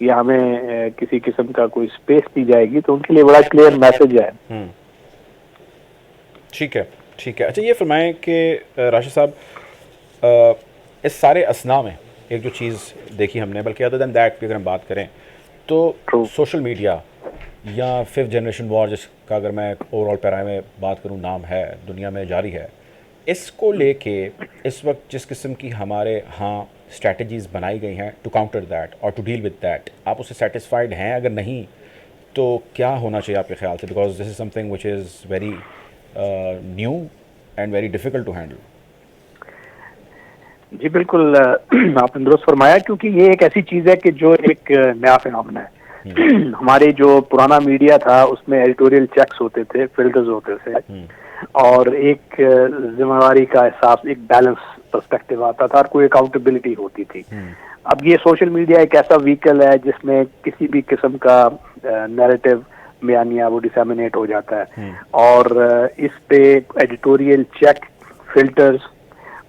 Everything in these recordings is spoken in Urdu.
یا ہمیں کسی قسم کا کوئی اسپیس دی جائے گی تو ان کے لیے بڑا کلیئر میسج ہے. ٹھیک ہے ٹھیک ہے. اچھا یہ فرمائیں کہ راشد صاحب اس سارے اسنا میں ایک جو چیز دیکھی ہم نے, بلکہ ادر دین دیٹ اگر ہم بات کریں تو سوشل میڈیا یا 5th جنریشن وار جس کا اگر میں اوور آل پیرا میں بات کروں نام ہے, دنیا میں جاری ہے, اس کو لے کے اس وقت جس قسم کی ہمارے ہاں اسٹریٹجیز بنائی گئی ہیں ٹو کاؤنٹر دیٹ اور ٹو ڈیل وتھ دیٹ, آپ اس سے سیٹسفائڈ ہیں؟ اگر نہیں تو کیا ہونا چاہیے آپ کے خیال سے, because this is something which is very new and very difficult to handle. جی بالکل آپ نے درست فرمایا, کیونکہ یہ ایک ایسی چیز ہے کہ جو ایک نیا فینومنا ہے. ہمارے جو پرانا میڈیا تھا اس میں ایڈیٹوریل چیکس ہوتے تھے, فلٹرز ہوتے تھے, اور ایک ذمہ داری کا احساس, ایک بیلنس پرسپیکٹو آتا تھا اور کوئی اکاؤنٹیبلٹی ہوتی تھی. اب یہ سوشل میڈیا ایک ایسا وہیکل ہے جس میں کسی بھی قسم کا نیریٹو بیانیہ وہ ڈسیمینیٹ ہو جاتا ہے, اور اس پہ ایڈیٹوریل چیک, فلٹرز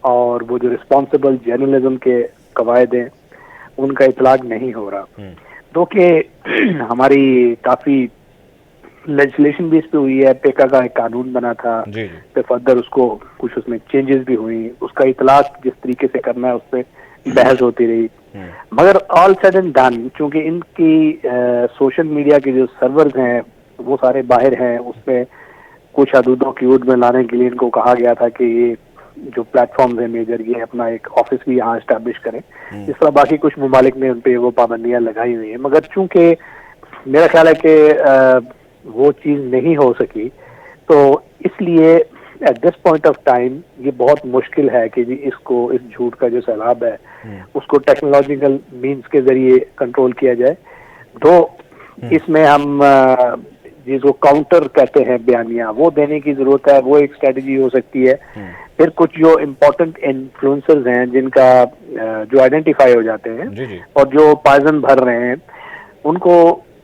اور وہ جو رسپانسبل جرنلزم کے قواعد ہیں ان کا اطلاق نہیں ہو رہا. تو کہ ہماری کافی لیجسلیشن بھی اس پہ ہوئی ہے, پیکا کا ایک قانون بنا تھا, پھر فردر اس کو کچھ اس میں چینجز بھی ہوئی, اس کا اطلاق جس طریقے سے کرنا ہے اس پہ بحث ہوتی رہی. مگر آل سیڈ اینڈ ڈن, چونکہ ان کی سوشل میڈیا کے جو سرورز ہیں وہ سارے باہر ہیں, اس میں کچھ حدودوں کی حدود میں لانے کے لیے ان کو کہا گیا تھا کہ یہ جو پلیٹ فارمز ہیں میجر, یہ اپنا ایک آفس بھی یہاں اسٹیبلش کریں. اس طرح باقی کچھ ممالک نے ان پہ وہ پابندیاں لگائی ہوئی ہیں, مگر چونکہ میرا خیال ہے کہ وہ چیز نہیں ہو سکی, تو اس لیے at this point of time یہ بہت مشکل ہے کہ جی اس کو, اس جھوٹ کا جو سیلاب ہے اس کو ٹیکنالوجیکل مینس کے ذریعے کنٹرول کیا جائے. تو اس میں ہم جس کو کاؤنٹر کہتے ہیں بیانیہ, وہ دینے کی ضرورت ہے, وہ ایک اسٹریٹجی ہو سکتی ہے. پھر کچھ جو امپورٹنٹ انفلوئنسرز ہیں جن کا جو آئیڈینٹیفائی ہو جاتے ہیں اور جو پائزن بھر رہے ہیں, ان کو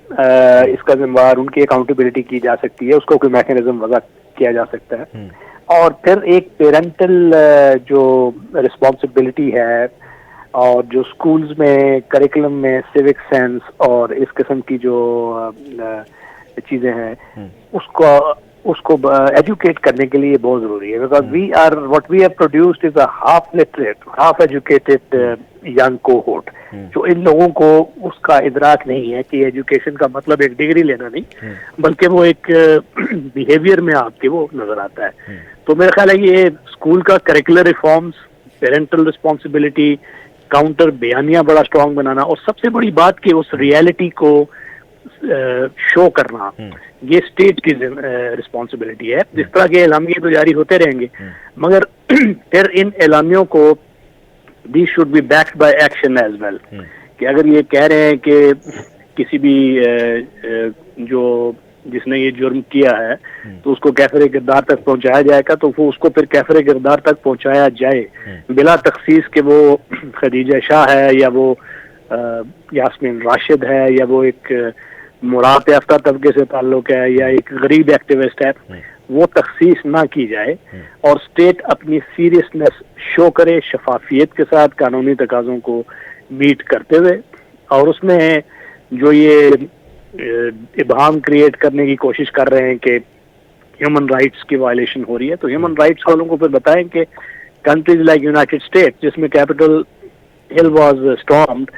اس کا ذمہ دار, ان کی اکاؤنٹیبلٹی کی جا سکتی ہے, اس کو کوئی میکینزم وضع کیا جا سکتا ہے. اور پھر ایک پیرنٹل جو رسپانسبلٹی ہے, اور جو سکولز میں کریکولم میں سیوک سینس اور اس قسم کی جو چیزیں ہیں اس کو ایجوکیٹ کرنے کے لیے بہت ضروری ہے. Because we are what we have produced is a half literate, half educated young cohort, جو ان لوگوں کو اس کا ادراک نہیں ہے کہ ایجوکیشن کا مطلب ایک ڈگری لینا نہیں, بلکہ وہ ایک بیہیویئر میں آپ کے وہ نظر آتا ہے. تو میرا خیال ہے یہ اسکول کا curricular reforms, parental responsibility, counter بیانیہ بڑا اسٹرانگ بنانا, اور سب سے بڑی بات کہ اس ریئلٹی کو شو کرنا, یہ اسٹیٹ کی رسپانسبلٹی ہے. جس طرح کے اعلامیے تو جاری ہوتے رہیں گے, مگر پھر ان اعلامیوں کو they should be backed by action as well, کہ اگر یہ کہہ رہے ہیں کہ کسی بھی جو جس نے یہ جرم کیا ہے تو اس کو کیفر کردار تک پہنچایا جائے گا, تو وہ اس کو پھر کیفر کردار تک پہنچایا جائے بلا تخصیص کہ وہ خدیجہ شاہ ہے یا وہ یاسمین راشد ہے یا وہ ایک مراعات یافتہ طبقے سے تعلق ہے یا ایک غریب ایکٹیوسٹ ہے. وہ تخصیص نہ کی جائے اور اسٹیٹ اپنی سیریسنس شو کرے, شفافیت کے ساتھ قانونی تقاضوں کو میٹ کرتے ہوئے. اور اس میں جو یہ ابہام کریٹ کرنے کی کوشش کر رہے ہیں کہ ہیومن رائٹس کی وائلیشن ہو رہی ہے, تو ہیومن رائٹس والوں کو پھر بتائیں کہ کنٹریز لائک یونائٹڈ اسٹیٹس, جس میں کیپٹل ہل واز اسٹارمڈ,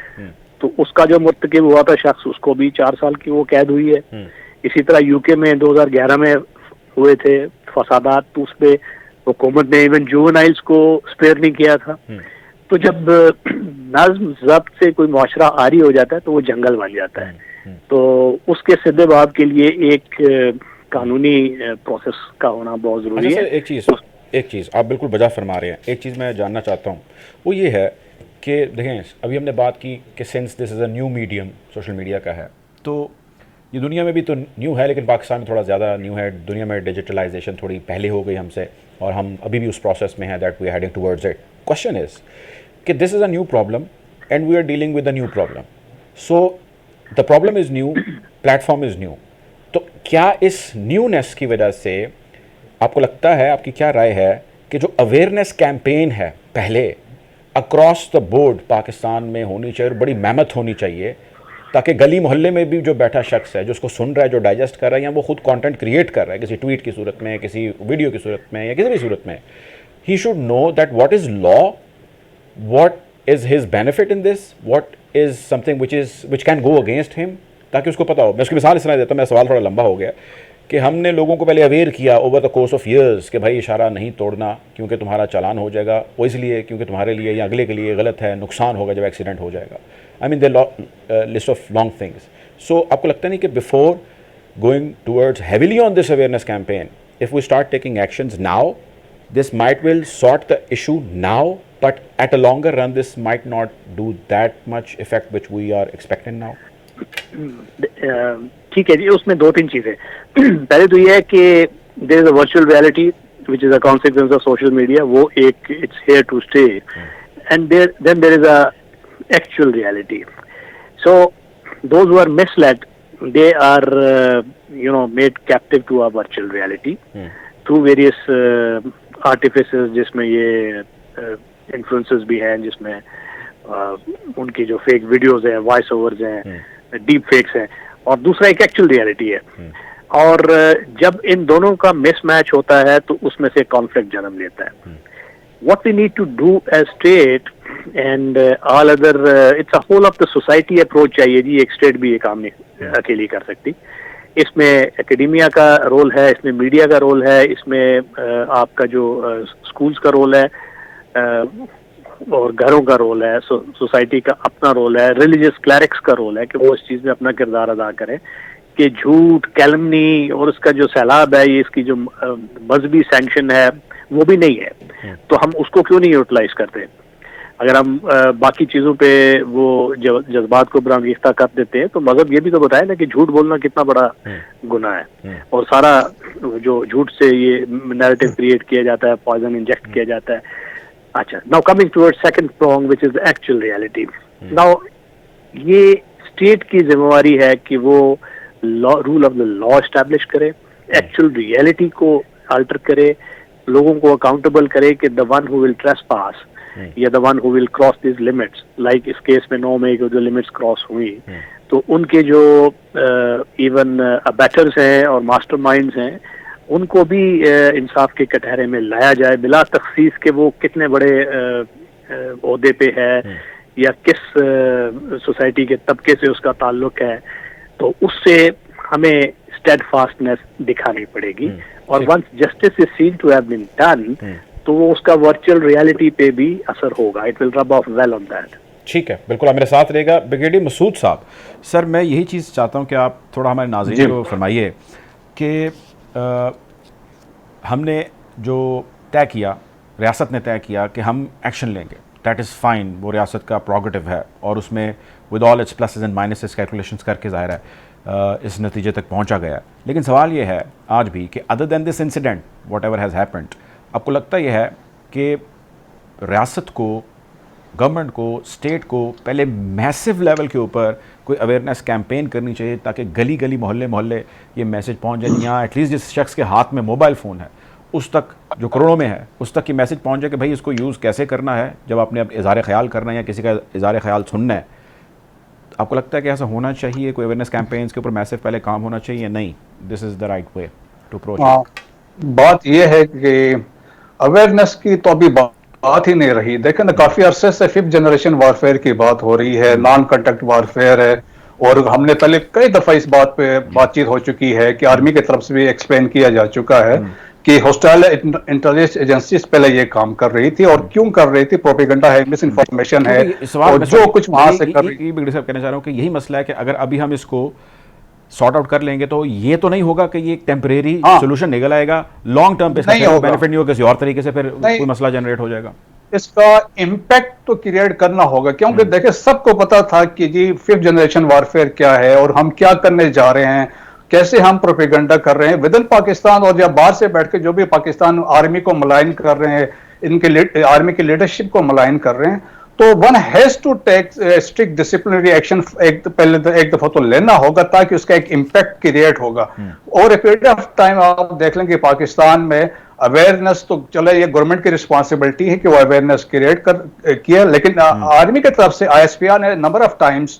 تو اس کا جو مرتکب ہوا تھا شخص, اس کو بھی 4 سال کی وہ قید ہوئی ہے. اسی طرح یو کے میں 2011 میں ہوئے تھے فسادات, تو اس پہ حکومت نے ایون جوونائلز کو اسپیئر نہیں کیا تھا. تو جب نظم ضبط سے کوئی معاشرہ عاری ہو جاتا ہے تو وہ جنگل بن جاتا ہے. تو اس کے سدے باب کے لیے ایک قانونی پروسیس کا ہونا بہت ضروری ہے. ایک چیز آپ بالکل بجا فرما رہے ہیں. ایک چیز میں جاننا چاہتا ہوں, وہ یہ ہے کہ دیکھیں ابھی ہم نے بات کی کہ since this is a new medium social media کا ہے, تو یہ دنیا میں بھی تو نیو ہے, لیکن پاکستان میں تھوڑا زیادہ نیو ہے. دنیا میں ڈیجیٹلائزیشن تھوڑی پہلے ہو گئی ہم سے, اور ہم ابھی بھی اس پروسیس میں ہیں that we are heading towards it. Question is کہ this is a new problem and we are dealing with a new problem. So the problem is new, platform is new. تو کیا اس نیونیس کی وجہ سے آپ کو لگتا ہے, آپ کی کیا رائے ہے کہ جو اویئرنیس کیمپین ہے پہلے اکراس دا بورڈ پاکستان میں ہونی چاہیے, اور بڑی مہمت ہونی چاہیے, تاکہ گلی محلے میں بھی جو بیٹھا شخص ہے جو اس کو سن رہا ہے, جو ڈائجسٹ کر رہا ہے, یا وہ خود کانٹینٹ کریٹ کر رہا ہے کسی ٹویٹ کی صورت میں, کسی ویڈیو کی صورت میں, یا کسی بھی صورت میں, he should know that what is law, what is his benefit in this, what is something which can go against him, تاکہ اس کو پتا ہو. میں اس کی مثال اس طرح دیتا ہوں, میرا سوال تھوڑا لمبا ہو گیا, کہ ہم نے لوگوں کو پہلے اویئر کیا over the course of years کہ بھائی اشارہ نہیں توڑنا کیونکہ تمہارا چالان ہو جائے گا, وہ اس لیے کیونکہ تمہارے لیے یا اگلے کے لیے غلط ہے, نقصان ہوگا جب ایکسیڈنٹ ہو جائے گا. I mean there list of long things. So آپ کو لگتا نہیں کہ before going towards heavily on this awareness campaign, if we start taking actions now, this might will sort the issue now, but at a longer run this might not do that much effect which we are expecting now. ٹھیک ہے جی, اس میں 2-3 چیزیں. پہلے تو یہ ہے کہ there is a virtual reality which is a consequence of social media, وہ ایک it's here to stay, and then there is a actual reality. So those who are misled, they are made captive to a virtual reality through various artifices, جس میں یہ انفلوئنسز بھی ہیں, جس میں ان کی جو فیک ویڈیوز ہیں, وائس اوورز ہیں, ڈیپ فیکس ہیں, اور دوسرا ایک ایکچوئل ریئلٹی ہے. اور جب ان دونوں کا مس میچ ہوتا ہے تو اس میں سے کانفلکٹ جنم لیتا ہے. What we need to do is state and all other, it's a whole of the society approach چاہیے جی. ایک اسٹیٹ بھی یہ کام نہیں اکیلی کر سکتی. اس میں اکیڈیمیا کا رول ہے, اس میں میڈیا کا رول ہے, اس میں آپ کا جو اسکولس کا رول ہے, اور گھروں کا رول ہے, سوسائٹی کا اپنا رول ہے, ریلیجیس کلیرکس کا رول ہے کہ وہ اس چیز میں اپنا کردار ادا کریں کہ جھوٹ, کیلمنی اور اس کا جو سیلاب ہے, یہ اس کی جو مذہبی سینکشن ہے وہ بھی نہیں ہے. تو ہم اس کو کیوں نہیں یوٹیلائز کرتے؟ اگر ہم باقی چیزوں پہ وہ جذبات کو برانگیختہ کر دیتے ہیں تو مذہب یہ بھی تو بتائے نا کہ جھوٹ بولنا کتنا بڑا گناہ ہے, اور سارا جو جھوٹ سے یہ نیریٹو کریٹ کیا جاتا ہے, پوائزن انجیکٹ کیا جاتا ہے. اچھا, now coming toward second prong which is actual reality. Now یہ اسٹیٹ کی ذمہ داری ہے کہ وہ rule of the law establish کرے, ایکچوئل ریئلٹی کو الٹر کرے, لوگوں کو اکاؤنٹیبل کرے کہ دا one who will trespass یا the one who will cross these limits, like اس کیس میں 9 مئی کو جو لمٹس کراس ہوئی, تو ان کے جو ایون ابیٹرز ہیں اور ماسٹر مائنڈز ہیں ان کو بھی انصاف کے کٹہرے میں لایا جائے بلا تخصیص کہ وہ کتنے بڑے عہدے پہ ہے یا کس سوسائٹی کے طبقے سے اس کا تعلق ہے. تو اس سے ہمیں اسٹیڈ فاسٹنس دکھانی پڑے گی, اور once justice is seen to have been done تو وہ اس کا ورچوئل ریئلٹی پہ بھی اثر ہوگا. اٹ ول رب آف ویل آن دیٹ. ٹھیک ہے, بالکل آپ میرے ساتھ رہے گا. بریگیڈیئر مسعود صاحب, سر میں یہی چیز چاہتا ہوں کہ آپ تھوڑا ہمارے ناظرین کو فرمائیے کہ ہم نے جو طے کیا, ریاست نے طے کیا کہ ہم ایکشن لیں گے, دیٹ از فائن, وہ ریاست کا پروگیٹو ہے, اور اس میں with all its pluses and minuses calculations کر کے ظاہر ہے اس نتیجے تک پہنچا گیا. لیکن سوال یہ ہے آج بھی کہ other than this incident whatever has happened, آپ کو لگتا یہ ہے کہ ریاست کو, گورنمنٹ کو, اسٹیٹ کو پہلے میسو لیول کے اوپر کوئی اویئرنیس کیمپین کرنی چاہیے تاکہ گلی گلی محلے یہ میسج پہنچ جائے, یہاں ایٹ لیسٹ جس شخص کے ہاتھ میں موبائل فون ہے اس تک, جو کروڑوں میں ہے, اس تک یہ میسج پہنچ جائے کہ بھائی اس کو یوز کیسے کرنا ہے جب آپ نے اب اظہار خیال کرنا ہے یا کسی کا اظہار خیال سننا ہے. آپ کو لگتا ہے کہ ایسا ہونا چاہیے, کوئی اویئرنیس کیمپینس کے اوپر میسو پہلے کام ہونا چاہیے یا نہیں, this is the right way to approach? بات یہ ہے کہ اویئرنیس کی تو ابھی بات ہی نہیں رہی. دیکھیں نا, کافی عرصے سے 5th جنریشن وارفیئر کی بات ہو رہی ہے, نان کنٹیکٹ وارفیئر ہے, اور ہم نے پہلے کئی دفعہ اس بات پہ بات چیت ہو چکی ہے کہ آرمی کی طرف سے بھی ایکسپلین کیا جا چکا ہے کہ ہوسٹائل انٹیلیجنس ایجنسیز پہلے یہ کام کر رہی تھی, اور کیوں کر رہی تھی؟ پروپیگنڈا ہے, مس انفارمیشن ہے, اور جو کچھ وہاں سے کر رہی. بگڑی صاحب کہنا چاہ رہا ہوں کہ یہی مسئلہ ہے کہ اگر ابھی ہم اس کو سارٹ آؤٹ کر لیں گے تو یہ تو نہیں ہوگا کہ یہ ایک ٹیمپریری سولوشن نکل آئے گا, لانگ ٹرم پہ اس کا بینیفٹ نہیں ہوگا, کسی اور طریقے سے پھر کوئی مسئلہ جنریٹ ہو جائے گا. اس کا امپیکٹ تو کریٹ کرنا ہوگا, کیونکہ دیکھیں سب کو پتا تھا کہ جی 5th جنریشن وارفیئر کیا ہے اور ہم کیا کرنے جا رہے ہیں, کیسے ہم پروپیگنڈا کر رہے ہیں ود ان پاکستان, اور جب باہر سے بیٹھ کے جو بھی پاکستان آرمی کو ملائن کر رہے ہیں, ان کے آرمی کی لیڈرشپ کو ملائن کر رہے ہیں, تو one has to take strict disciplinary action ایک دفعہ تو لینا ہوگا تاکہ اس کا ایک امپیکٹ کریٹ ہوگا. اور اے پیریڈ آف ٹائم آپ دیکھ لیں کہ پاکستان میں اویئرنیس تو چلے, یہ گورنمنٹ کی رسپانسبلٹی ہے کہ وہ اویئرنیس کریٹ کیا, لیکن آرمی کی طرف سے ISPR نے نمبر آف ٹائمز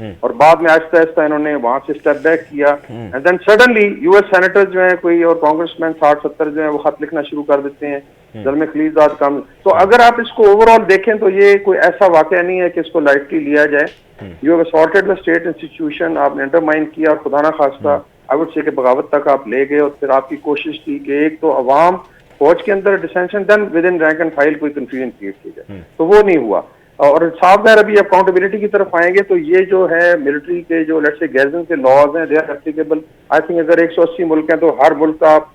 اور بعد میں آہستہ آہستہ انہوں نے وہاں سے اسٹیپ بیک کیا and then suddenly US senator جو ہیں کوئی اور کانگریس مین 60-70 جو ہیں وہ خط لکھنا شروع کر دیتے ہیں زلمے خلیزاد کام. تو اگر آپ اس کو اوور آل دیکھیں تو یہ کوئی ایسا واقعہ نہیں ہے کہ اس کو لائٹلی لیا جائے. You have اسالٹڈ the state institution, آپ نے انڈرمائن کیا اور خدا نہ خواستہ آئی وڈ سے کہ بغاوت تک آپ لے گئے, اور پھر آپ کی کوشش تھی کہ ایک تو عوام فوج کے اندر dissension then within rank and file کوئی کنفیوژن کریٹ کی جائے, تو وہ نہیں ہوا. اور صاف ظاہر ابھی اکاؤنٹیبلٹی کی طرف آئیں گے تو یہ جو ہے ملٹری کے جو لیٹس سے گیزن کے لاز ہیں they are applicable. I think اگر 180 ملک ہیں تو ہر ملک کا آپ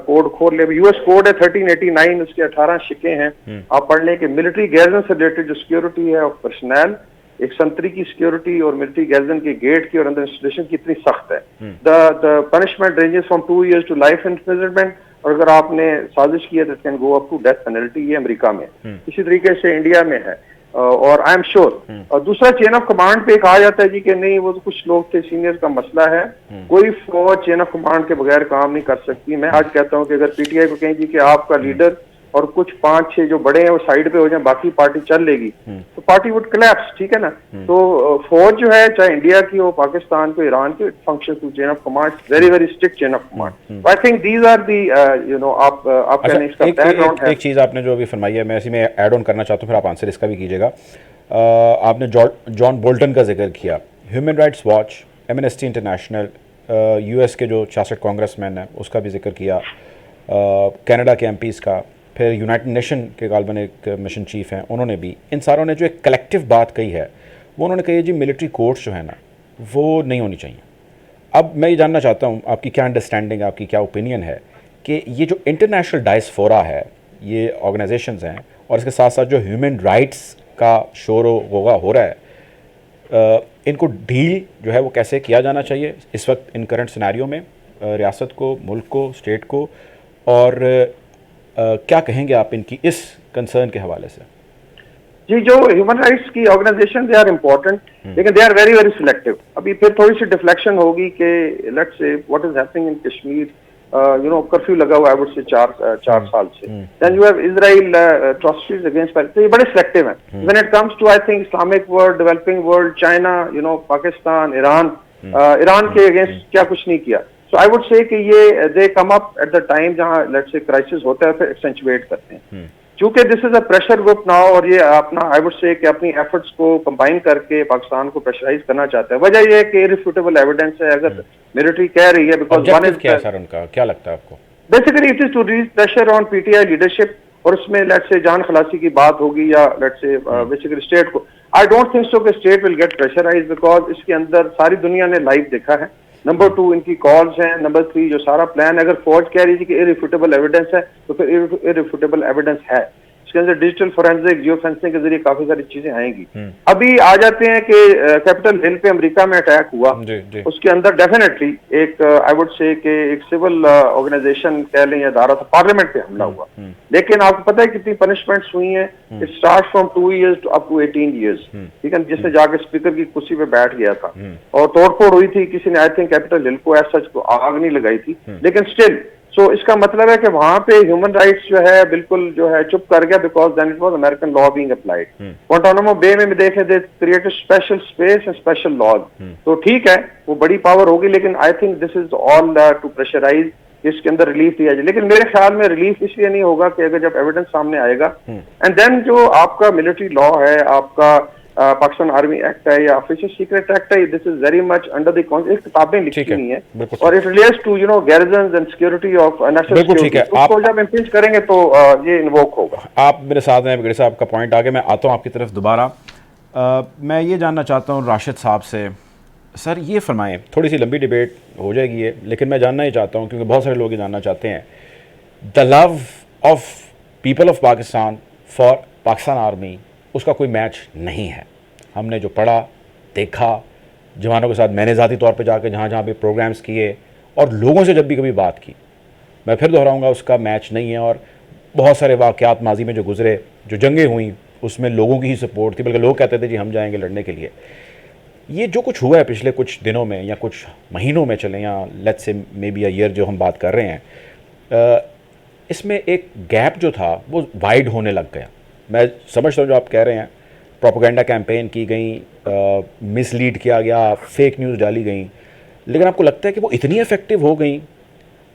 کوڈ کھول لیں. US کوڈ ہے 1389, اس کے 18 شکیں ہیں, آپ پڑھ لیں کہ ملٹری گیزن سے ریلیٹڈ جو سیکورٹی ہے آف پرسنل, ایک سنتری کی سیکورٹی اور ملٹری گیزن کے گیٹ کی اور اندر انسٹالیشن کی اتنی سخت ہے. The punishment ranges from 2 years to life imprisonment, اور اگر آپ نے سازش کی ہے تو can go up to death penalty. یہ امریکہ میں, اسی طریقے سے انڈیا میں ہے. اور آئی ایم شیور. اور دوسرا چین آف کمانڈ پہ کہا جاتا ہے جی کہ نہیں وہ تو کچھ لوگ تھے سینئر کا مسئلہ ہے, کوئی فوج چین آف کمانڈ کے بغیر کام نہیں کر سکتی. میں آج کہتا ہوں کہ اگر PTI کو کہیں جی کہ آپ کا لیڈر اور کچھ 5-6 جو بڑے ہیں وہ سائڈ پہ ہو جائیں, باقی پارٹی چل لے گی تو پارٹی وڈ کلیپس. ٹھیک ہے نا. تو فوج جو ہے چاہے انڈیا کی ہو, پاکستان کی, ایران کی, function to chain of command, very very strict chain of command. I think these are the آپ کہنے اس کا بیک گراؤنڈ ہے. ایک چیز آپ نے جو ابھی فرمائی ہے میں اسی میں ایڈ آن کرنا چاہتا ہوں, پھر آپ آنسر اس کا بھی کیجیے گا. آپ نے جان بولٹن کا ذکر کیا, human rights watch, Amnesty international, US کے جو 66 کانگریس مین ہیں اس کا بھی ذکر کیا, کینیڈا کے MPs کا, پھر یونائٹڈ نیشن کے غالباً ایک مشن چیف ہیں, انہوں نے بھی, ان ساروں نے جو ایک کلیکٹیو بات کہی ہے وہ انہوں نے کہی ہے جی ملٹری کورٹس جو ہے نا وہ نہیں ہونی چاہیے. اب میں یہ جاننا چاہتا ہوں آپ کی کیا انڈرسٹینڈنگ, آپ کی کیا اوپینین ہے کہ یہ جو انٹرنیشنل ڈائسفورا ہے, یہ آرگنائزیشنز ہیں, اور اس کے ساتھ ساتھ جو ہیومن رائٹس کا شور و غوغا ہو رہا ہے, ان کو ڈیل جو ہے وہ کیسے کیا جانا چاہیے اس وقت ان کرنٹ سیناریو میں, ریاست کو, ملک کو, اسٹیٹ کو, اور کیا کہیں گے آپ ان کی اس کنسرن کے حوالے سے؟ جی جو ہیومن رائٹس کی آرگنائزیشن دے آر امپورٹنٹ, لیکن they are very very selective. ابھی پھر تھوڑی سی ڈیفلیکشن ہوگی کہ let's say what is happening in Kashmir, curfew لگا ہوا ہے آئی وڈ سے 4 سال سے. Then you have Israel atrocities against Palestine, یہ بڑے سلیکٹیو ہیں. When it comes to I think Islamic world, developing world, China, Pakistan, Iran کے اگینسٹ کیا کچھ نہیں کیا. سو آئی وڈ سے کہ یہ دے کم اپ ایٹ دا ٹائم جہاں لیٹس سے کرائسس ہوتا ہے, پھر ایکسینچویٹ کرتے ہیں. چونکہ دس is a pressure group now, اور یہ اپنا آئی وڈ سے کہ اپنی ایفرٹس کو کمبائن کر کے پاکستان کو پریشرائز کرنا چاہتا ہے. وجہ یہ ہے کہ ریفیوٹیبل ایویڈنس ہے, اگر ملٹری کہہ رہی ہے, بیکاز ون از کیا سر ان کا کیا لگتا ہے آپ کو؟ Basically it is to release pressure on PTI leadership, اور اس میں لیٹس سے جان خلاصی کی بات ہوگی یا لیٹس سے بیسیکلی اسٹیٹ کو. آئی ڈونٹ تھنک سو کہ state will get pressurised, because اس کے اندر ساری دنیا نے لائیو دیکھا ہے. نمبر 2 ان کی کالز ہیں. نمبر 3 جو سارا پلان ہے, اگر فوج کہہ رہی تھی کہ irrefutable ایویڈنس ہے تو پھر irrefutable ایویڈنس ہے. اس کے اندر ڈیجیٹل فورینسک, جیو فینسنگ کے ذریعے کافی ساری چیزیں آئیں گی. ابھی آ جاتے ہیں کہ کیپٹل ہل پہ امریکہ میں اٹیک ہوا, اس کے اندر ڈیفینیٹلی ایک آئی وڈ سے کہ ایک سول آرگنائزیشن کہہ لیں یا ادارہ تھا, پارلیمنٹ پہ حملہ ہوا. لیکن آپ کو پتہ ہے کتنی پنشمنٹس ہوئی ہیں. It start from 2 years to up to 18 years. ٹھیک ہے, جس نے جا کے اسپیکر کی کرسی پہ بیٹھ گیا تھا, اور توڑ پھوڑ ہوئی تھی. کسی نے آئی تھنک کیپٹل ہل کو ایسا آگ نہیں لگائی تھی, لیکن اسٹل سو اس کا مطلب ہے کہ وہاں پہ ہیومن رائٹس جو ہے بالکل جو ہے چپ کر گیا, because then it was American law being applied. Guantanamo Bay میں دیکھیں they create a special space and special laws. تو ٹھیک ہے وہ بڑی پاور ہوگی, لیکن I think this is all to pressurise اس کے اندر ریلیف دیا جائے. لیکن میرے خیال میں ریلیف اس لیے نہیں ہوگا کہ اگر جب ایویڈنس سامنے آئے گا, اینڈ دین جو آپ کا ملٹری لا ہے, آپ کا پاکستان آرمی ایکٹ ہے یا آفیشل سیکرٹ ایکٹ ہے, دس is very much under the ایک کتابیں لکھی ہوئی ہیں, اور it relates to garrisons and security of national security. اس کو جب امپینج کریں گے تو یہ انووک ہوگا. آپ میرے ساتھ ہیں بگڑی صاحب, کا پوائنٹ آگے میں آتا ہوں آپ کی طرف دوبارہ. میں یہ جاننا چاہتا ہوں راشد صاحب سے, سر یہ فرمائیں, تھوڑی سی لمبی ڈیبیٹ ہو جائے گی یہ, لیکن میں جاننا ہی چاہتا ہوں کیونکہ بہت سارے لوگ یہ جاننا چاہتے ہیں, the love of people of Pakistan for Pakistan army, اس کا کوئی میچ نہیں ہے. ہم نے جو پڑھا دیکھا جوانوں کے ساتھ, میں نے ذاتی طور پہ جا کے جہاں جہاں بھی پروگرامز کیے, اور لوگوں سے جب بھی کبھی بات کی, میں پھر دہراؤں گا اس کا میچ نہیں ہے. اور بہت سارے واقعات ماضی میں جو گزرے, جو جنگیں ہوئیں, اس میں لوگوں کی ہی سپورٹ تھی, بلکہ لوگ کہتے تھے جی ہم جائیں گے لڑنے کے لیے. یہ جو کچھ ہوا ہے پچھلے کچھ دنوں میں یا کچھ مہینوں میں چلیں, یا let's say may be a year جو ہم بات کر رہے ہیں, اس میں ایک گیپ جو تھا وہ وائڈ ہونے لگ گیا. میں سمجھتا ہوں جو آپ کہہ رہے ہیں, پروپیگنڈا کیمپین کی گئیں, مس لیڈ کیا گیا, فیک نیوز ڈالی گئیں, لیکن آپ کو لگتا ہے کہ وہ اتنی افیکٹو ہو گئیں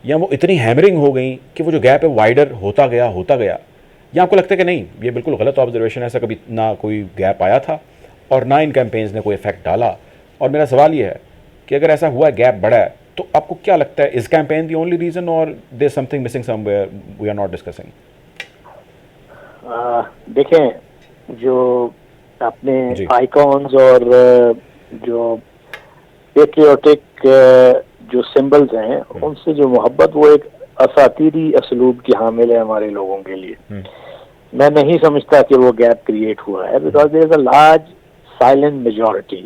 یا وہ اتنی ہیمرنگ ہو گئیں کہ وہ جو گیپ ہے وائڈر ہوتا گیا, یا آپ کو لگتا ہے کہ نہیں یہ بالکل غلط آبزرویشن ہے, ایسا کبھی نہ کوئی گیپ آیا تھا اور نہ ان کیمپینز نے کوئی افیکٹ ڈالا؟ اور میرا سوال یہ ہے کہ اگر ایسا ہوا ہے, گیپ بڑھا ہے, تو آپ کو کیا لگتا ہے, is campaign the only reason or there something missing somewhere we are not discussing? دیکھیں, جو اپنے آئیکونز اور جو پیٹریوٹک جو سمبلز ہیں ان سے جو محبت, وہ ایک اساطیری اسلوب کی حامل ہے ہمارے لوگوں کے لیے. میں نہیں سمجھتا کہ وہ گیپ کریٹ ہوا ہے, because there is a large silent majority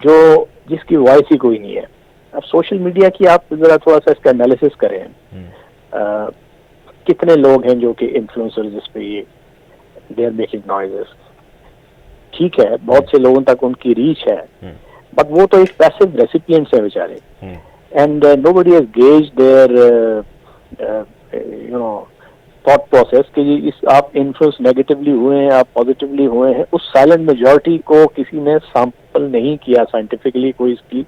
جو جس کی وائس ہی کوئی نہیں ہے. اب سوشل میڈیا کی آپ ذرا تھوڑا سا اس کا انالیسس کریں, کتنے لوگ ہیں جو کہ انفلوئنسرز اس پہ یہ دے آر میکنگ نوائزز. ٹھیک ہے, بہت سے لوگوں تک ان کی ریچ ہے, بٹ وہ تو ایک پیسو ریسیپینٹس ہیں بیچارے, and nobody has gauge their you know thought process کہ آپ انفلوئنس نیگیٹولی ہوئے ہیں, آپ پازیٹیولی ہوئے ہیں. اس سائلنٹ میجورٹی کو کسی نے سیمپل نہیں کیا سائنٹیفکلی, کوئی اس کی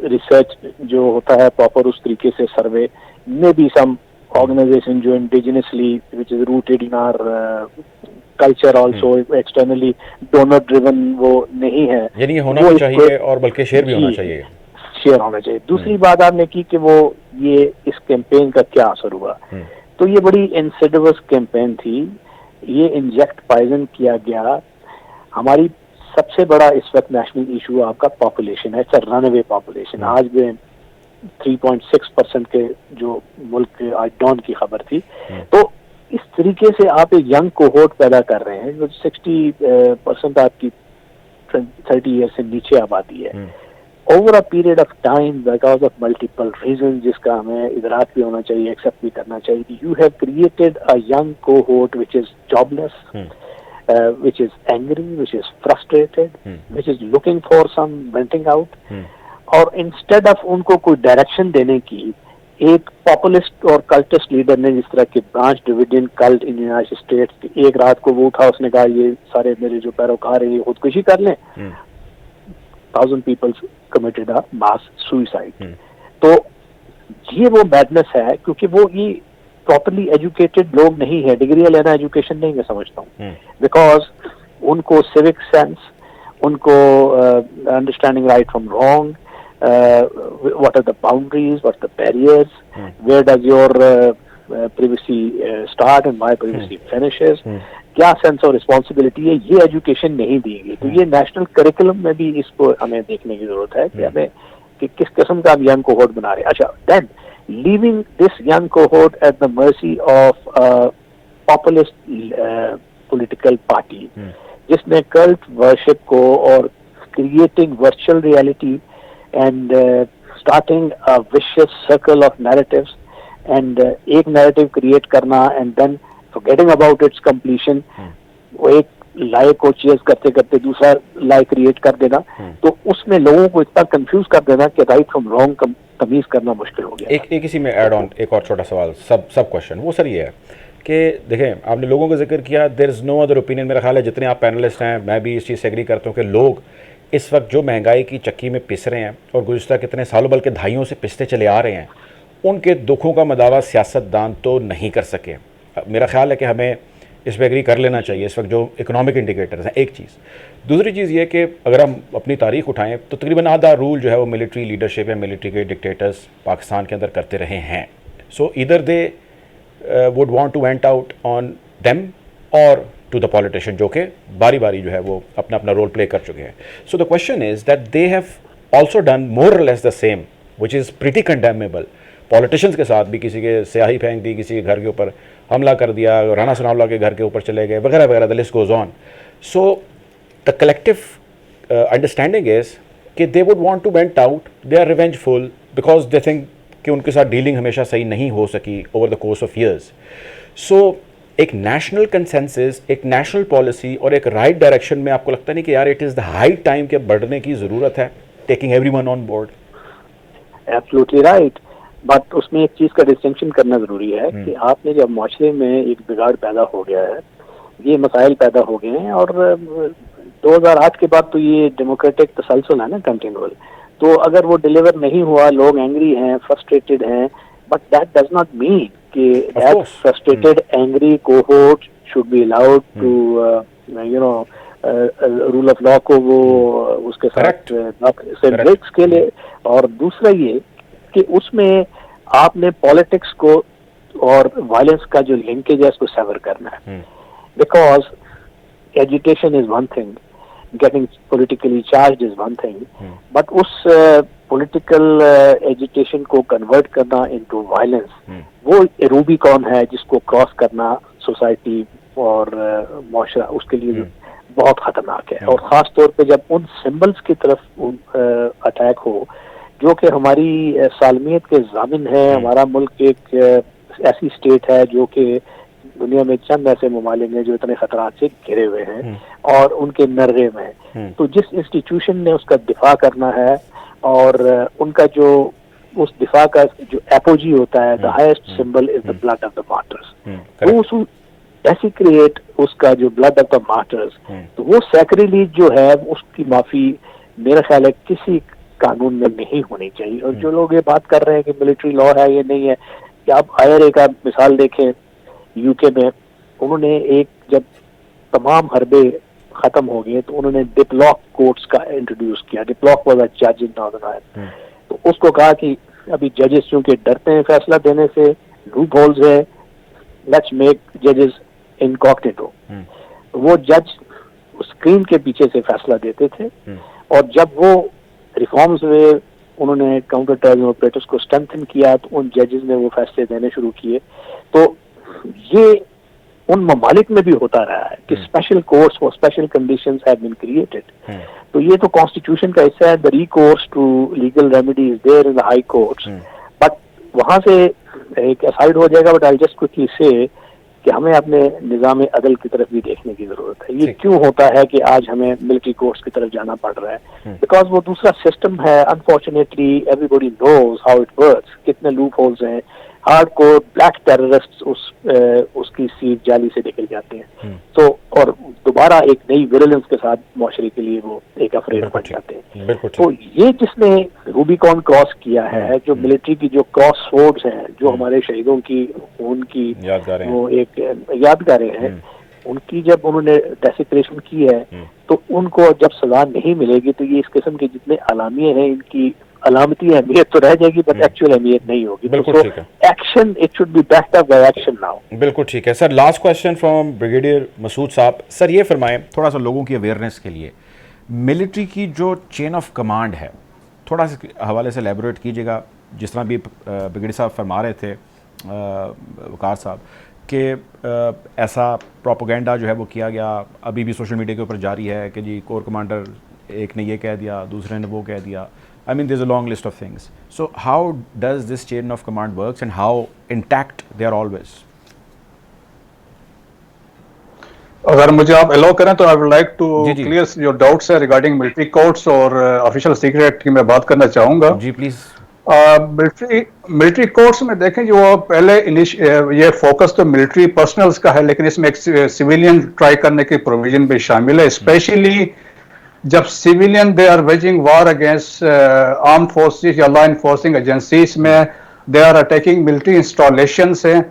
ریسرچ جو ہوتا ہے پراپر اس طریقے سے سروے, میں بھی سم آرگنائزیشن جو indigenously which is rooted in our culture also externally donor driven وہ نہیں ہے, یعنی یہ ہونا بھی چاہیے اور بلکہ شیئر بھی ہونا چاہیے, شیئر ہونا چاہیے. دوسری بات آپ نے کی کہ وہ یہ اس کیمپین کا کیا اثر ہوا, تو یہ بڑی انسیڈیوس کیمپین تھی, یہ انجیکٹ پائزن کیا گیا. ہماری سب سے بڑا اس وقت نیشنل ایشو آپ کا پاپولیشن ہے, اٹس رن اوے پاپولیشن. آج بھی 3.6% کے جو ملک آج ڈاؤن کی خبر تھی, تو اس طریقے سے آپ ایک ینگ کوہورٹ پیدا کر رہے ہیں جو 60% آپ کی 30 ایئر سے نیچے آبادی ہے. Over a period of time because of multiple reason, جس کا ہمیں ادراک بھی ہونا چاہیے, ایکسیپٹ بھی کرنا چاہیے, you have created a young cohort which is job less, which is angry, which is frustrated, which is looking for some venting out. اور انسٹیڈ آف ان کو کوئی ڈائریکشن دینے کی, ایک پاپولسٹ اور کلٹسٹ لیڈر نے جس طرح کے branch ڈویڈین cult in United States, ایک رات کو وہ اٹھا, اس نے کہا یہ سارے میرے جو پیروکار ہیں یہ خودکشی کر لیں. 1000 people committed a mass suicide. تو یہ وہ میڈنس ہے, کیونکہ وہ یہ پراپرلی ایجوکیٹڈ لوگ نہیں ہے, ڈگریاں لینا ایجوکیشن نہیں, میں سمجھتا ہوں, بیکاز ان کو سیوک سینس, ان کو understanding right from wrong, what are the boundaries, what are the barriers, where does your privacy start and my privacy finishes, کیا سینس اور رسپانسبلٹی ہے, یہ ایجوکیشن نہیں دی گئی. تو یہ نیشنل کریکولم میں بھی اس کو ہمیں دیکھنے کی ضرورت ہے کہ ہمیں کہ کس قسم کا آپ ینگ کوہورٹ بنا رہے ہیں. اچھا, دین leaving this young cohort at the mercy of a populist political party, جس نے کلٹ ورشپ کو اور creating virtual reality and starting a vicious circle of narratives and ایک narrative create کرنا and then forgetting about its completion, وہ ایک لائے کو چیز کرتے کرتے دوسرا لائے کریٹ کر دینا, تو اس میں لوگوں کو اتنا کنفیوز کر دینا کہ رائٹ فرام رانگ تمیز کرنا مشکل ہو گیا. ایک اسی میں ایڈ آن ایک اور چھوٹا سوال, سب کوشچن وہ سر یہ ہے کہ دیکھیں آپ نے لوگوں کا ذکر کیا, دیر از نو ادر اوپینین. میرا خیال ہے جتنے آپ پینلسٹ ہیں میں بھی اس چیز سے ایگری کرتا ہوں کہ لوگ اس وقت جو مہنگائی کی چکی میں پس رہے ہیں اور گزشتہ کتنے سالوں بلکہ دہائیوں سے پستے چلے آ رہے ہیں, ان کے دکھوں کا مداوع سیاستدان تو نہیں کر سکے. میرا خیال ہے کہ ہمیں اس پہ ایگری کر لینا چاہیے اس وقت جو اکنامک انڈیکیٹرز ہیں. ایک چیز, دوسری چیز یہ کہ اگر ہم اپنی تاریخ اٹھائیں تو تقریباً آدھا رول جو ہے وہ ملٹری لیڈرشپ یا ملٹری کے ڈکٹیٹرز پاکستان کے اندر کرتے رہے ہیں. سو ادھر دے would want to vent out on them or to the politician جو کہ باری باری جو ہے وہ اپنا اپنا رول پلے کر چکے ہیں. So the question is that they have also done more or less the same which is pretty condemnable. Politicians کے ساتھ بھی کسی کے سیاہی پھینک دی, کسی کے گھر کے اوپر حملہ کر دیا, رانا ثناء اللہ کے گھر کے اوپر چلے گئے وغیرہ وغیرہ, the list goes on. So the collective understanding is کہ they would want to vent out, they are revengeful because they think کہ ان کے ساتھ ڈیلنگ ہمیشہ صحیح نہیں ہو سکی over the course of years. So ایک نیشنل کنسنسس, ایک نیشنل پالیسی اور ایک رائٹ ڈائریکشن میں آپ کو لگتا نہیں کہ یار it is the high time کہ بڑھنے کی ضرورت ہے, taking everyone on board? Absolutely right, but اس میں ایک چیز کا ڈسٹنکشن کرنا ضروری ہے کہ آپ نے جب معاشرے میں ایک بگاڑ پیدا ہو گیا ہے یہ مسائل پیدا ہو گئے ہیں. اور 2008 کے بعد تو یہ ڈیموکریٹک تسلسل ہے نا کنٹینیول, تو اگر وہ ڈیلیور نہیں ہوا, لوگ اینگری ہیں, فرسٹریٹڈ ہیں, but that does not mean کہ that frustrated angry cohort should be allowed to you know rule of law کو وہ اس کے ساتھ بریکس کے لیے. اور دوسرا یہ کہ اس میں آپ نے پالیٹکس کو اور وائلنس کا جو لنکیج ہے اس کو سیور کرنا ہے, because agitation is one thing, getting politically charged is one thing, but اس political agitation کو convert کرنا into violence, وہ روبیکون ہے جس کو کراس کرنا سوسائٹی اور معاشرہ اس کے لیے بہت خطرناک ہے. اور خاص طور پہ جب ان سمبلس کی طرف اٹیک ہو جو کہ ہماری سالمیت کے ضامن ہے. ہمارا ملک ایک ایسی اسٹیٹ ہے جو کہ دنیا میں چند ایسے ممالک ہیں جو اتنے خطرات سے گھرے ہوئے ہیں اور ان کے نرغے میں, تو جس انسٹیٹیوشن نے اس کا دفاع کرنا ہے اور ان کا جو اس دفاع کا جو اپوجی ہوتا ہے, the highest symbol is the blood of the martyrs, تو اس ڈیسیکریٹ اس کا جو بلڈ آف دا مارٹرز, تو وہ سیکریلیج جو ہے اس کی معافی میرا خیال ہے کسی قانون میں نہیں ہونی چاہیے. اور جو لوگ یہ بات کر رہے ہیں کہ ملٹری لا ہے, یہ نہیں ہے, کہ آپ IRA کا مثال دیکھیں یو کے میں, انہوں نے ایک جب تمام حربے ختم ہو گئے تو انہوں نے ڈپلاک کورٹس کا انٹروڈیوس کیا. ڈپلاک واز اے جج ان ناردرن آئرلینڈ, تو اس کو کہا کہ ابھی ججز چونکہ ڈرتے ہیں فیصلہ دینے سے, لوپ ہولز ہے, لیٹس میک ججز انکاگنیٹو. وہ جج اسکرین کے پیچھے سے فیصلہ دیتے تھے, اور جب وہ ریفارمز ہوئے, انہوں نے کاؤنٹر ٹیررزم آپریٹرز کو اسٹرینتھن کیا, تو ان ججز نے وہ فیصلے دینے شروع کیے. تو یہ ان ممالک میں بھی ہوتا رہا ہے کہ اسپیشل کورٹس اور special conditions have been created. تو یہ تو کانسٹیٹیوشن کا حصہ ہے, the recourse to legal remedies there in the high courts, but وہاں سے ایک اسائڈ ہو جائے گا. But I just quickly say کہ ہمیں اپنے نظام عدل کی طرف بھی دیکھنے کی ضرورت ہے. یہ کیوں ہوتا ہے کہ آج ہمیں ملٹری کورٹس کی طرف جانا پڑ رہا ہے؟ بیکاز وہ دوسرا سسٹم ہے. Unfortunately every body knows how it works, کتنے لوپ ہولز ہیں. ہارڈ کور بلیک ٹیررسٹ اس کی سیٹ جالی سے نکل جاتے ہیں, تو اور دوبارہ ایک نئی ویرولنس کے ساتھ معاشرے کے لیے وہ ایک افریڈ بن جاتے ہیں. تو یہ جس نے روبیکون کراس کیا ہے, جو ملٹری کی جو کراس روڈز ہیں, جو ہمارے شہیدوں کی ان کی وہ ایک یادگاریں ہیں, ان کی جب انہوں نے ڈیسیکریشن کی ہے, تو ان کو جب سزا نہیں ملے گی تو یہ اس قسم کے جتنے اعلامیے ہیں ان کی علامتی اہمیت تو رہ جائے گی, بٹ ایکچوئل اہمیت نہیں ہوگی. بالکل ٹھیک ہے, action it should be backed up by action now. بالکل ٹھیک ہے sir. Last question from brigadier Masood صاحب. سر یہ فرمائیں تھوڑا سا لوگوں کی اویئرنیس کے لیے, ملٹری کی جو چین آف کمانڈ ہے تھوڑا سا حوالے سے ایلیبوریٹ کیجیے گا. جس طرح بھی بریگیڈیئر صاحب فرما رہے تھے, وقار صاحب, کہ ایسا پروپیگنڈا جو ہے وہ کیا گیا, ابھی بھی سوشل میڈیا کے اوپر جاری ہے کہ جی کور کمانڈر ایک نے یہ کہہ دیا, دوسرے نے وہ کہہ دیا. I mean, there's a long list of things. So how does this chain of command works and how intact they are always? اگر مجھے آپ الاؤ کریں تو I would like to clear your doubts regarding military courts اور official secret کی میں بات کرنا چاہوں گا. جی پلیز. ملٹری کورٹس میں دیکھیں جو پہلے یہ فوکس تو ملٹری پرسنلز کا ہے, لیکن اس میں ایک سویلین ٹرائی کرنے کی پروویژن بھی شامل ہے. اسپیشلی جب civilian they are waging war against arm forces یا لا انفورسنگ ایجنسیز میں, they are attacking military installations ہیں,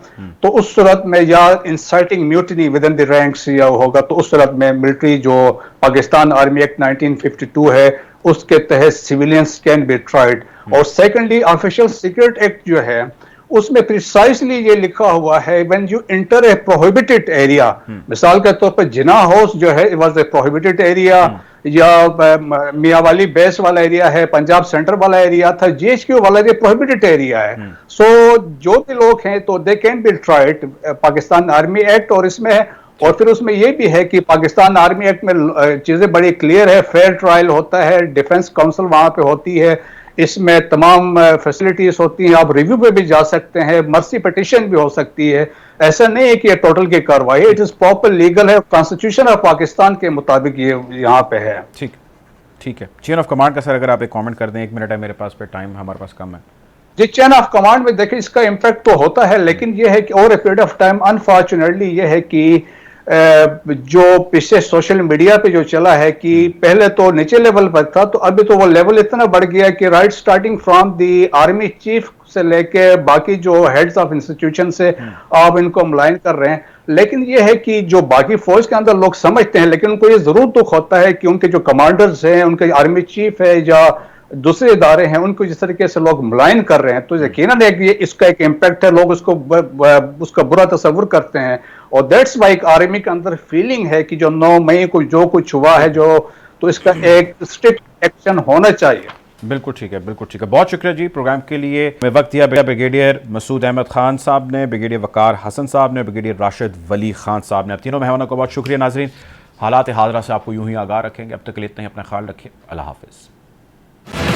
تو اس صورت میں یا inciting mutiny within the ranks یا ہوگا, تو اس صورت میں ملٹری جو پاکستان آرمی ایکٹ 1952 ہے اس کے تحت سیویلینز کین بی ٹرائڈ. اور سیکنڈلی آفیشیل سیکرٹ ایکٹ جو ہے اس میں پریسائزلی یہ لکھا ہوا ہے when you enter a prohibited area, مثال کے طور پہ جناح ہاؤس جو ہے it was a prohibited area, یا میاں والی بیس والا ایریا ہے, پنجاب سینٹر والا ایریا تھا, GHQ والا یہ پروہیبٹڈ ایریا ہے. سو جو بھی لوگ ہیں تو they can be tried Pakistan army act. اور اس میں اور پھر اس میں یہ بھی ہے کہ پاکستان آرمی ایکٹ میں چیزیں بڑی کلیئر ہے, فیئر ٹرائل ہوتا ہے, ڈیفنس کونسل وہاں پہ ہوتی ہے, اس میں تمام فیسلٹیز ہوتی ہیں, آپ ریویو پہ بھی جا سکتے ہیں, مرسی پٹیشن بھی ہو سکتی ہے. ایسا نہیں ہے کہ یہ ٹوٹل کی کاروائی ہے, اٹ از پراپر لیگل ہے, کانسٹیٹیوشن آف پاکستان کے مطابق یہ یہاں پہ ہے. ٹھیک ہے. چین آف کمانڈ کا سر اگر آپ ایک کامنٹ کر دیں, 1 منٹ ہے میرے پاس, پہ ٹائم ہمارے پاس کم ہے. جی چین آف کمانڈ میں دیکھیں اس کا امپیکٹ تو ہوتا ہے, لیکن یہ ہے کہ over a period of time unfortunately یہ ہے کہ جو پچھلے سوشل میڈیا پہ جو چلا ہے کہ پہلے تو نیچے لیول پر تھا، تو ابھی تو وہ لیول اتنا بڑھ گیا کہ right starting from the army chief سے لے کے باقی جو ہیڈز آف انسٹیٹیوشن سے آپ ان کو ملائن کر رہے ہیں. لیکن یہ ہے کہ جو باقی فوج کے اندر لوگ سمجھتے ہیں، لیکن ان کو یہ ضرور دکھ ہوتا ہے کہ ان کے جو کمانڈرز ہیں، ان کے آرمی چیف ہے یا دوسرے ادارے ہیں، ان کو جس طریقے سے لوگ ملائن کر رہے ہیں تو یقیناً اس کا ایک امپیکٹ ہے. لوگ اس کا برا تصور کرتے ہیں، اور دیٹس وائی آرمی کے اندر فیلنگ ہے کہ جو 9 مئی کو جو کچھ ہوا ہے تو اس کا ایک اسٹرکٹ ایکشن ہونا چاہیے. بالکل ٹھیک ہے، بالکل ٹھیک ہے. بہت شکریہ جی پروگرام کے لیے. میں وقت دیا بریگیڈیئر مسعود احمد خان صاحب نے، بریگیڈیئر وقار حسن صاحب نے، بریگیڈیئر راشد ولی خان صاحب نے. اب تینوں مہمانوں کو بہت شکریہ. ناظرین، حالات حاضرہ سے آپ کو یوں ہی آگاہ رکھیں گے. اب تک کے لیے اتنا ہی، اپنا خیال رکھیں. اللہ حافظ.